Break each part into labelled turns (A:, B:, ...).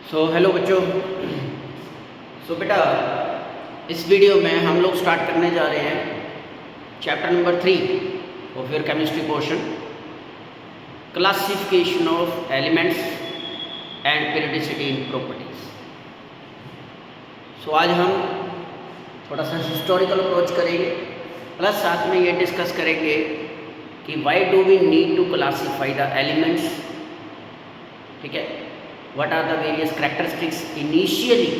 A: Hello बच्चों। बेटा, इस वीडियो में हम लोग स्टार्ट करने जा रहे हैं chapter number 3 of your chemistry portion, classification of elements and periodicity in properties. आज हम थोड़ा सा हिस्टोरिकल अप्रोच करेंगे, प्लस साथ में ये डिस्कस करेंगे कि why do we need to classify the elements. ठीक है, what are the various characteristics initially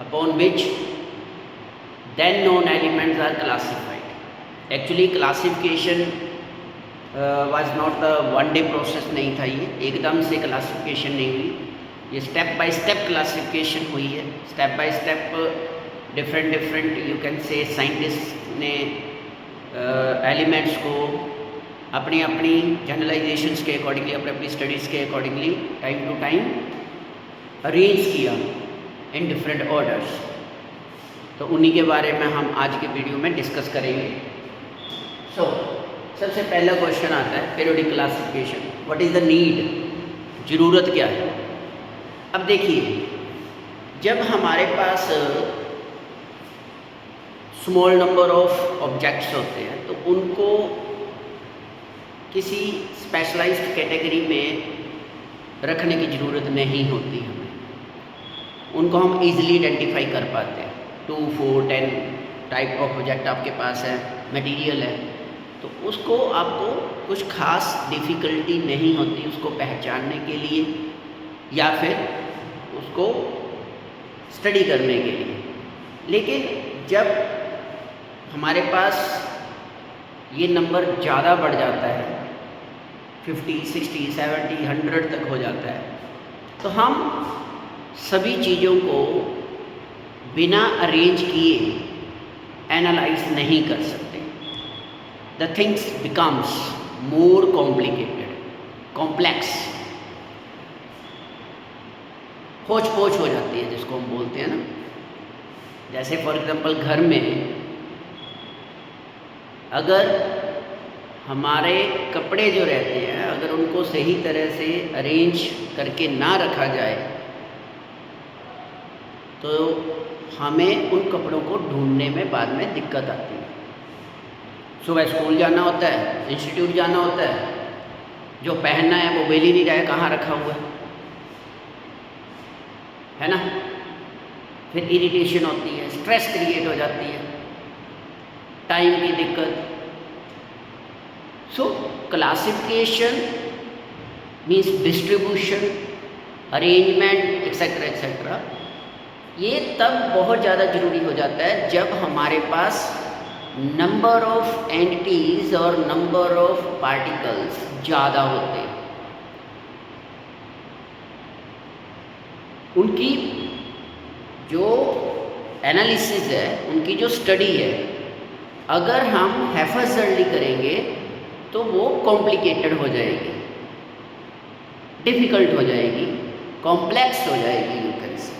A: upon which then known elements are classified. Actually classification was not the one day process, नहीं था ये एकदम से classification नहीं हुई, ये step by step classification हुई है। step by step different you can say scientists ने elements को अपनी अपनी जनरलाइजेशंस के अकॉर्डिंगली, अपनी अपनी स्टडीज़ के accordingly time to time arrange किया इन डिफरेंट ऑर्डर्स। तो उन्हीं के बारे में हम आज के वीडियो में डिस्कस करेंगे। सबसे पहला क्वेश्चन आता है periodic classification. What is the need, ज़रूरत क्या है। अब देखिए, जब हमारे पास स्मॉल नंबर ऑफ ऑब्जेक्ट्स होते हैं तो उनको किसी स्पेशलाइज्ड कैटेगरी में रखने की ज़रूरत नहीं होती हमें, उनको हम इजीली आइडेंटिफाई कर पाते हैं। 2, 4, 10 टाइप ऑफ ऑब्जेक्ट आपके पास है, मटेरियल है, तो उसको आपको कुछ खास डिफ़िकल्टी नहीं होती उसको पहचानने के लिए या फिर उसको स्टडी करने के लिए। लेकिन जब हमारे पास ये नंबर ज़्यादा बढ़ जाता है, 50, 60, 70, 100 तक हो जाता है, तो हम सभी चीज़ों को बिना अरेंज किए एनालाइज नहीं कर सकते। The things becomes more complicated, complex, होच पोच हो जाती है जिसको हम बोलते हैं ना। जैसे फॉर एग्जांपल घर में अगर हमारे कपड़े जो रहते हैं, अगर उनको सही तरह से अरेंज करके ना रखा जाए तो हमें उन कपड़ों को ढूंढने में बाद में दिक्कत आती है। सुबह स्कूल जाना होता है, इंस्टीट्यूट जाना होता है, जो पहनना है वो मिल ही नहीं रहा है, कहाँ रखा हुआ है ना। फिर इरिटेशन होती है, स्ट्रेस क्रिएट हो जाती है, टाइम की दिक्कत। Classification means distribution, arrangement etcetera etcetera, ये तब बहुत ज़्यादा ज़रूरी हो जाता है जब हमारे पास नंबर ऑफ एंटिटीज़ और नंबर ऑफ पार्टिकल्स ज़्यादा होते हैं। उनकी जो एनालिसिस है, उनकी जो स्टडी है, अगर हम हैफाजर्डली करेंगे तो वो कॉम्प्लिकेटेड हो जाएगी, डिफ़िकल्ट हो जाएगी, कॉम्प्लेक्स हो जाएगी यू कैन से।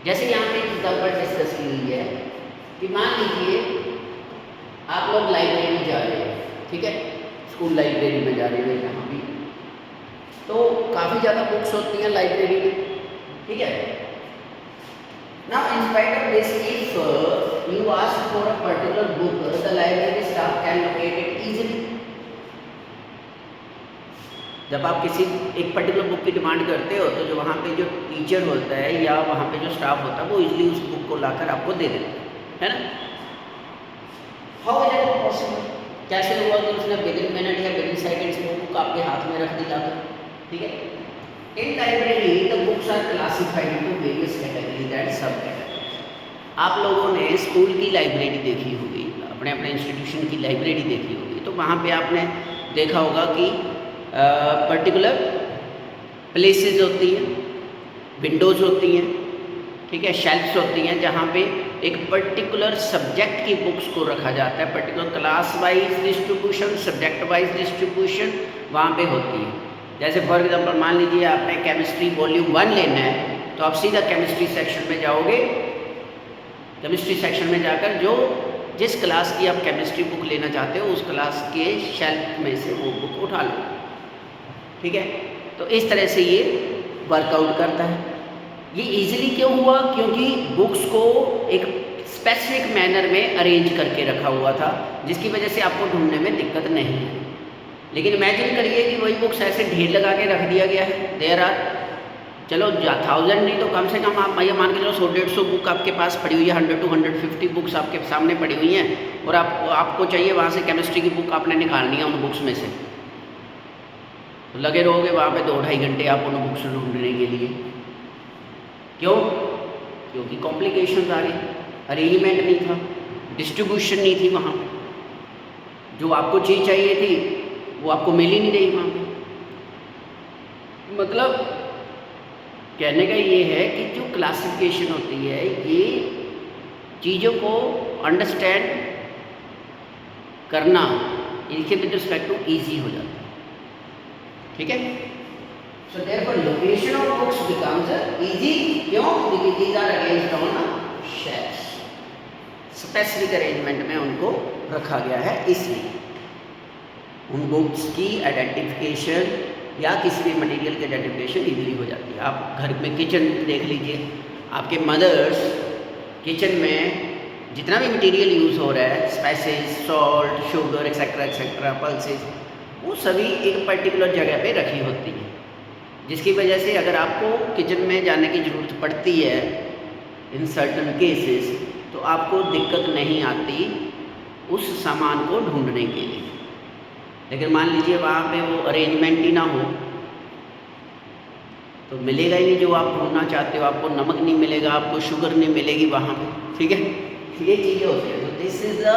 A: जैसे यहाँ पे एक एग्जाम्पल डिस्कस की हुई है कि मान लीजिए आप लोग लाइब्रेरी जा रहे हैं, ठीक है, स्कूल लाइब्रेरी में जा रहे हैं यहाँ भी, तो काफ़ी ज़्यादा बुक्स होती हैं लाइब्रेरी में, ठीक है। Now, in spite of this, if you ask for a particular book, the library staff can locate it easily. जब आप किसी एक पर्टिकुलर बुक की डिमांड करते हो तो जो वहाँ पे जो टीचर होता है या वहाँ पे जो स्टाफ होता है वो इजीली उस बुक को लाकर आपको दे देता है ना। हाउ इज इट पॉसिबल, कैसे हुआ कि उसने विदिन मिनट या विदिन सेकेंड्स वो बुक आपके हाथ में रख दी लाकर, ठीक है। In library, the books are classified into various categories and subcategories. आप लोगों ने स्कूल की लाइब्रेरी देखी होगी, अपने अपने इंस्टीट्यूशन की लाइब्रेरी देखी होगी, तो वहाँ पे आपने देखा होगा कि पर्टिकुलर प्लेसेस होती हैं, विंडोज़ होती हैं, ठीक है, शेल्फ्स होती हैं, जहाँ पे एक पर्टिकुलर सब्जेक्ट की बुक्स को रखा जाता है। Particular class wise distribution, subject wise distribution वहाँ पे होती है। जैसे फॉर एग्जांपल मान लीजिए आपने केमिस्ट्री वॉल्यूम 1 लेना है, तो आप सीधा केमिस्ट्री सेक्शन में जाओगे। केमिस्ट्री सेक्शन में जाकर जो जिस क्लास की आप केमिस्ट्री बुक लेना चाहते हो उस क्लास के शेल्फ में से वो बुक उठा लो। ठीक है। तो इस तरह से ये वर्कआउट करता है। ये इजीली क्यों हुआ? क्योंकि बुक्स को एक स्पेसिफिक मैनर में अरेंज करके रखा हुआ था, जिसकी वजह से आपको ढूंढने में दिक्कत नहीं है। लेकिन इमेजिन करिए कि वही बुक्स ऐसे ढेर लगा के रख दिया गया है। देयर आर, चलो 1000 नहीं तो कम से कम आप ये मान के चलो 100-150 बुक आपके पास पड़ी हुई है, 100 to 150 बुक्स आपके सामने पड़ी हुई हैं, और आपको चाहिए वहाँ से केमिस्ट्री की बुक आपने निकालनी है उन बुक्स में से। तो लगे रहोगे वहाँ पे 2-2.5 घंटे आप उन बुक्स ढूंढने के लिए। क्यों? क्योंकि कॉम्प्लिकेशंस आ रही, अरेंजमेंट नहीं था, डिस्ट्रीब्यूशन नहीं थी वहाँ पे, जो आपको चीज़ चाहिए थी वो आपको मिल ही नहीं रही वहाँ पे। मतलब कहने का ये है कि जो क्लासिफिकेशन होती है ये चीज़ों को अंडरस्टैंड करना इनके विद रिस्पेक्ट टू ईजी हो जाता है, ठीक है। So therefore location of books becomes easy. क्यों? Because these are arranged on shelfs, specific arrangement में उनको रखा गया है, इसलिए उन बुक्स की आइडेंटिफिकेशन या किसी भी मटेरियल की आइडेंटिफिकेशन इजीली हो जाती है। आप घर में किचन देख लीजिए, आपके मदर्स किचन में जितना भी मटेरियल यूज़ हो रहा है, spices, salt, sugar etcetera pulses, वो सभी एक पर्टिकुलर जगह पे रखी होती है, जिसकी वजह से अगर आपको किचन में जाने की ज़रूरत पड़ती है इन सर्टन केसेस, तो आपको दिक्कत नहीं आती उस सामान को ढूंढने के लिए। लेकिन मान लीजिए वहाँ पे वो अरेंजमेंट ही ना हो तो मिलेगा ही नहीं जो आप ढूंढना चाहते हो। आपको नमक नहीं मिलेगा, आपको शुगर नहीं मिलेगी वहाँ पे, ठीक है। ये चीज़ें होती हैं। तो this is the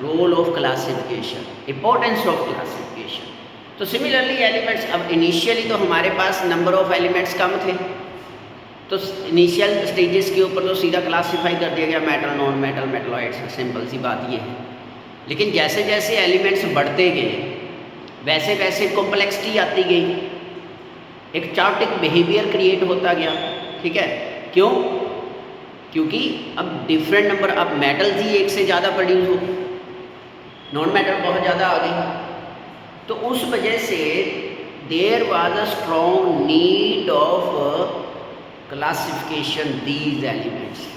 A: role of classification, importance of classification. तो सिमिलरली एलिमेंट्स, अब इनिशियली तो हमारे पास नंबर ऑफ एलिमेंट्स कम थे, तो इनिशियल स्टेजेस के ऊपर तो सीधा क्लासीफाई कर दिया गया metal, non metal, metalloids, simple सी बात ये है। लेकिन जैसे जैसे एलिमेंट्स बढ़ते गए वैसे वैसे कॉम्प्लेक्सिटी आती गई, एक चार्टिक बिहेवियर क्रिएट होता गया, ठीक है। क्यों? क्योंकि अब डिफरेंट नंबर, अब मेटल्स ही एक से ज़्यादा प्रोड्यूस हो, नॉन मेटल बहुत ज़्यादा आ गई, तो उस वजह से there was a strong need of classification these elements.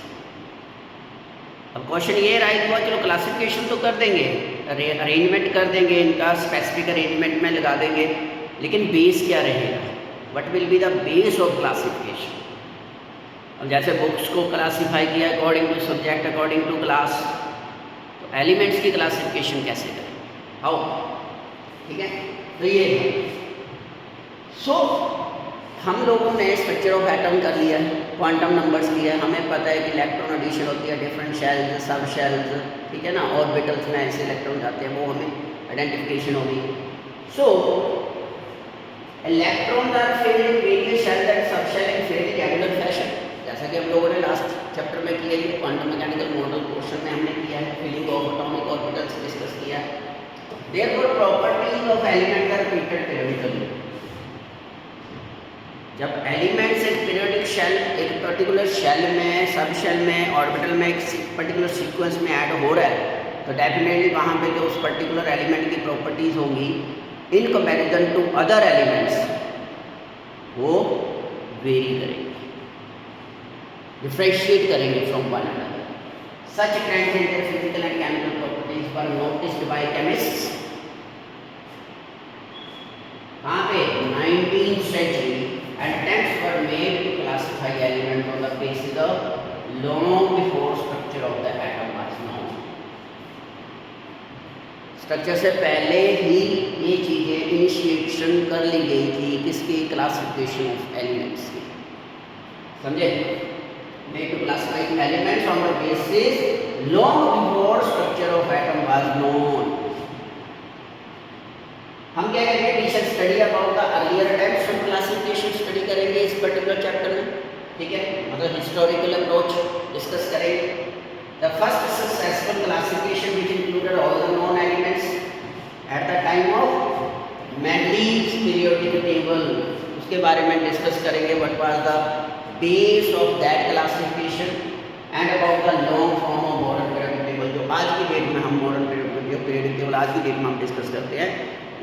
A: अब क्वेश्चन ये राइज हुआ, चलो क्लासिफिकेशन तो कर देंगे, अरेंजमेंट कर देंगे, इनका स्पेसिफिक अरेंजमेंट में लगा देंगे, लेकिन बेस क्या रहेगा? What will be the base of classification? अब जैसे बुक्स को क्लासीफाई किया according to subject, according to class, तो एलिमेंट्स की क्लासिफिकेशन कैसे करें? हाउ? ठीक है, तो ये है। सो हम लोगों ने स्ट्रक्चर ऑफ एटम कर लिया है, क्वांटम नंबर्स लिया है, हमें पता है कि इलेक्ट्रॉन एडिशन होती है, डिफरेंट शेल्स, सब शेल्स, ठीक है ना, ऑर्बिटल्स में ऐसे इलेक्ट्रॉन जाते हैं, वो हमें आइडेंटिफिकेशन होगी। So electron are filled in various shells and sub shell in fairly regular fashion, जैसा कि हम लोगों ने लास्ट चैप्टर में किया है, क्वांटम मैकेनिकल मॉडल पोर्शन में हमने किया है, filling of atomic orbitals discuss किया है। Therefore properties of element are repeated periodically. जब एलिमेंट्स एक पीरियोडिक शेल, एक पर्टिकुलर शेल में, सब शेल में, ऑर्बिटल में एक पर्टिकुलर सीक्वेंस में ऐड हो रहा है, तो डेफिनेटली वहाँ पे जो उस पर्टिकुलर एलिमेंट की प्रॉपर्टीज होंगी in comparison to other elements वो वेरी करेंगे, डिफरेंशिएट करेंगे from one another. Such trends in their physical and chemical properties were noticed by chemists. कहाँ पे? 19th century, and attempts were made to classify elements on the basis of long before structure of the atom was known. Structure से पहले ही ये चीज़ें initiation कर ली गई थी, किसकी? क्लासिफिकेशन ऑफ एलिमेंट्स की, समझे? Made to classify elements on the basis long before structure of atom was known. हम क्या करेंगे? We shall study about the earlier types of classification study करेंगे इस पर्टिकुलर चैप्टर में, ठीक है, मतलब हिस्टोरिकल अप्रोच डिस्कस करेंगे। The first successful classification which included all the non elements at the time of Mendeleev's periodic table, उसके बारे में डिस्कस करेंगे। What was the base of that classification and about the long form of modern periodic table, जो आज की date में हम modern periodic table आज की डेट में हम डिस्कस करते हैं,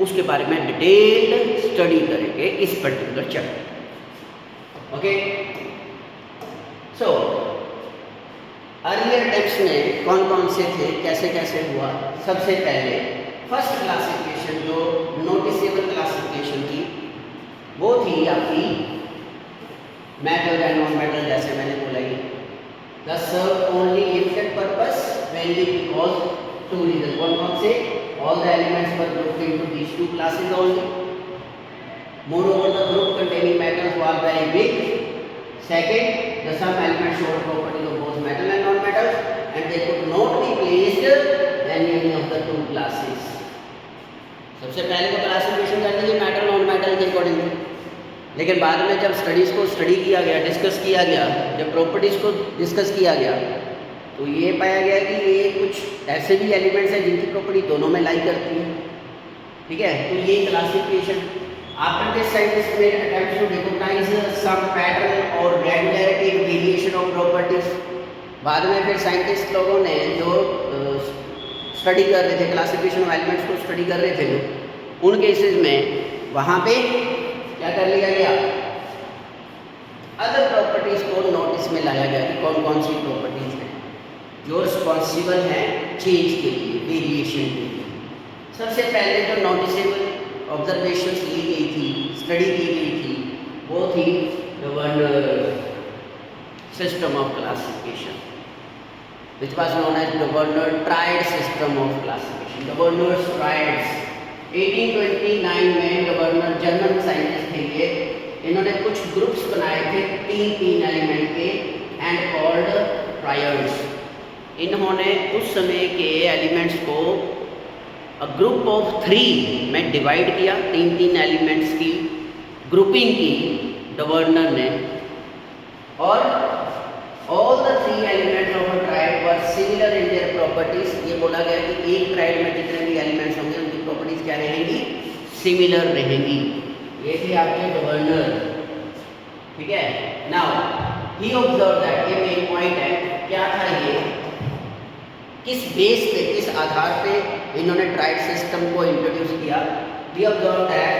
A: उसके बारे में डिटेल्ड स्टडी करेंगे इस particular chapter. Okay, so earlier times में कौन कौन से थे, कैसे कैसे हुआ। सबसे पहले फर्स्ट क्लासिफिकेशन जो नोटिसेबल क्लासिफिकेशन थी वो थी आपकी मेटल एंड नॉन मेटल, जैसे मैंने बोला ही the serve only limited purpose mainly because two reason. कौन कौन से? All the elements were grouped into these two classes only. Moreover the group containing metals was very big. Second, the some elements showed properties of both metal and non-metals and they could not be placed in any of the two classes. सबसे पहले तो classification कर लीजिए metal non metal के according, लेकिन बाद में जब स्टडीज़ को स्टडी किया गया, डिस्कस किया गया, जब प्रॉपर्टीज़ को डिस्कस किया गया तो ये पाया गया कि ये कुछ ऐसे भी एलिमेंट्स हैं जिनकी प्रॉपर्टी दोनों में लाई करती है। ठीक है, तो ये classification after this scientist made attempts to recognise some pattern और regularity in variation of properties. बाद में फिर साइंटिस्ट लोगों ने जो स्टडी कर रहे थे, क्लासिफिकेशन ऑफ एलिमेंट्स को स्टडी कर रहे थे जो, उन केसेस में वहाँ पे क्या कर लिया गया, अदर प्रॉपर्टीज को नोटिस में लाया गया कि कौन कौन सी प्रॉपर्टीज हैं जो रिस्पॉन्सिबल हैं चेंज के लिए, वेरिएशन के लिए। सबसे पहले जो नोटिसेबल ऑब्जर्वेशंस ली गई थी, स्टडी की गई थी, वो थी governor system of classification which was known as Governor Triad system of classification. Governor's Triads 1829 में गवर्नर जनरल साइंटिस्ट थे ये, इन्होंने कुछ ग्रुप्स बनाए थे तीन एलिमेंट के एंड कॉल्ड ट्रायड्स। इन्होंने उस समय के एलिमेंट्स को ग्रुप ऑफ 3 में डिवाइड किया, तीन एलिमेंट्स की ग्रुपिंग की गवर्नर ने, और all the 3 elements of a tried were similar in their properties. ये बोला गया कि एक ट्राइड में जितने भी एलिमेंट्स होंगे उनकी प्रॉपर्टीज क्या रहेंगी, सिमिलर रहेंगी। ये थे आपके गवर्नर। ठीक है, नाउ ही ऑब्जर्व दैट, ये मेन पॉइंट है, क्या था ये, किस बेस पे, किस आधार पे इन्होंने ट्राइड सिस्टम को इंट्रोड्यूस किया। He observe that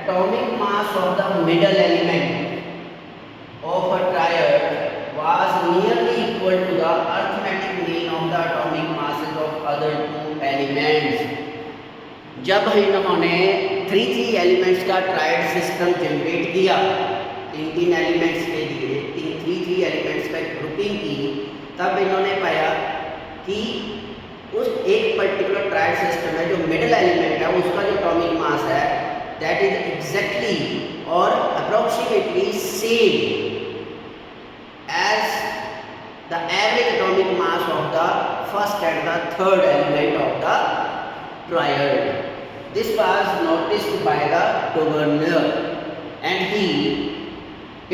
A: atomic mass of the middle element of a triad was nearly equal to the arithmetic mean of the atomic masses of other 2 elements. जब इन्होंने 3 एलिमेंट्स का tried system generate किया, तीन elements के लिए 3 elements का grouping की, तब इन्होंने पाया कि उस एक पर्टिकुलर ट्राइड सिस्टम में जो मिडिल एलिमेंट है उसका जो एटॉमिक मास है दैट इज एग्जैक्टली और approximately same as the average atomic mass of the first and the third element of the triad. This was noticed by the governor and he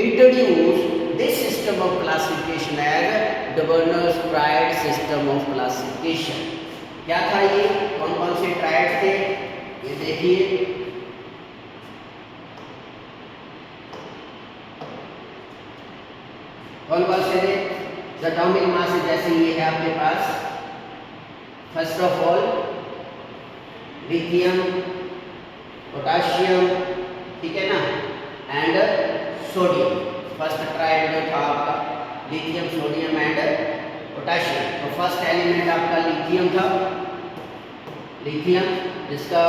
A: introduced this system of classification as governor's triad system of classification. क्या था ये, कौन कौन से triad थे, ये देखिए। कौन कौन से थे? द एटॉमिक मास जैसे ये है आपके पास, first of all lithium, potassium, ठीक है ना, एंड सोडियम। फर्स्ट ट्राइड जो था आपका लिथियम, सोडियम एंड पोटाशियम। तो फर्स्ट एलिमेंट आपका लिथियम था, लिथियम जिसका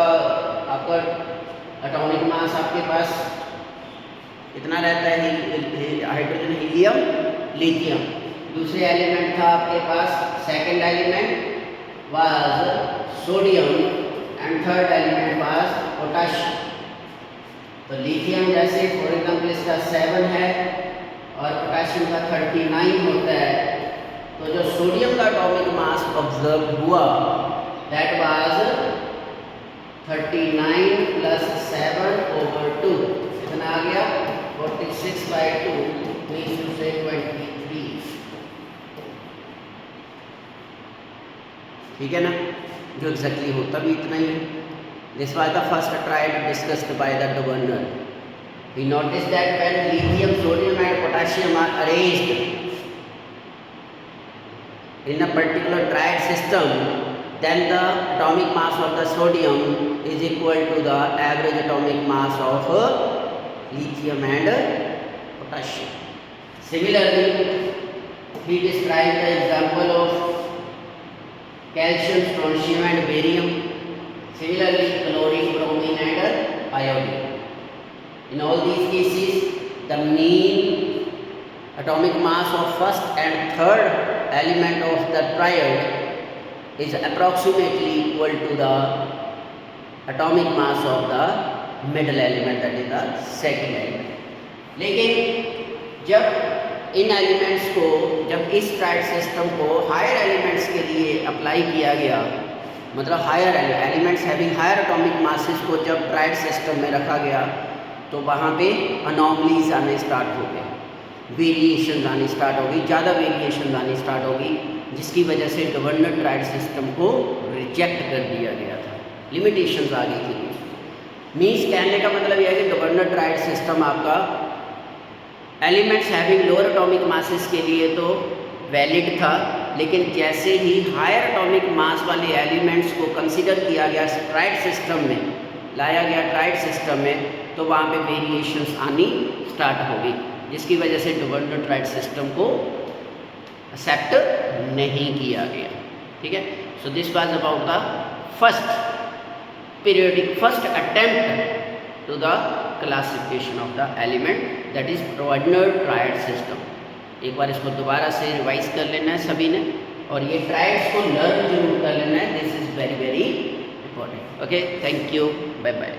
A: आपका एटॉमिक मास आपके पास कितना रहता है, हाइड्रोजन, हीलियम, लिथियम। दूसरे एलिमेंट था आपके पास, second element was sodium and third element was potassium. तो लिथियम जैसे फॉर एग्जाम्पल इसका 7 है और पोटाशियम का 39 होता है, तो जो सोडियम का एटॉमिक मास ऑब्जर्व हुआ दैट वाज 39 प्लस 7/2, कितना आ गया, 46/2 means to say 23। ठीक है ना, जो एग्जैक्टली होता भी इतना ही है। This was the first trial discussed by the governor. He notice that when lithium, sodium and potassium are arranged in a particular triad system, then the atomic mass of the sodium is equal to the average atomic mass of lithium and potassium. Similarly, he described the example of calcium, strontium and barium. Similarly, chlorine, bromine and iodine. In all these cases, the mean atomic mass of first and third element of the triad is approximately equal to the atomic mass of the middle element, that is the second element. लेकिन जब इन elements को, जब इस triad system को higher elements के लिए apply किया गया, मतलब higher elements having higher atomic masses को जब ट्राइड सिस्टम में रखा गया, तो वहाँ पे अनॉमलीज आने स्टार्ट हो गए, वेरिएशन आनी स्टार्ट होगी, ज़्यादा वेरिएशन आनी स्टार्ट होगी, जिसकी वजह से गवर्नर ट्राइड सिस्टम को रिजेक्ट कर दिया गया था, लिमिटेशंस आ गई थी। मीन्स कहने का मतलब यह है कि गवर्नर ट्राइड सिस्टम आपका elements having lower atomic masses के लिए तो वैलिड था, लेकिन जैसे ही हायर एटॉमिक मास वाले एलिमेंट्स को कंसीडर किया गया, ट्राइड सिस्टम में लाया गया, ट्राइड सिस्टम में, तो वहाँ पे वेरिएशंस आनी स्टार्ट हो गई, जिसकी वजह से गवर्नर ट्राइड सिस्टम को एक्सेप्ट नहीं किया गया। ठीक है, so this was about the first attempt to the classification of the element, that is Gardner triad system. एक बार इसको दोबारा से रिवाइज कर लेना है सभी ने, और ये ट्राइड्स को लर्न जरूर कर लेना है, this is very very important. Okay, thank you, bye bye.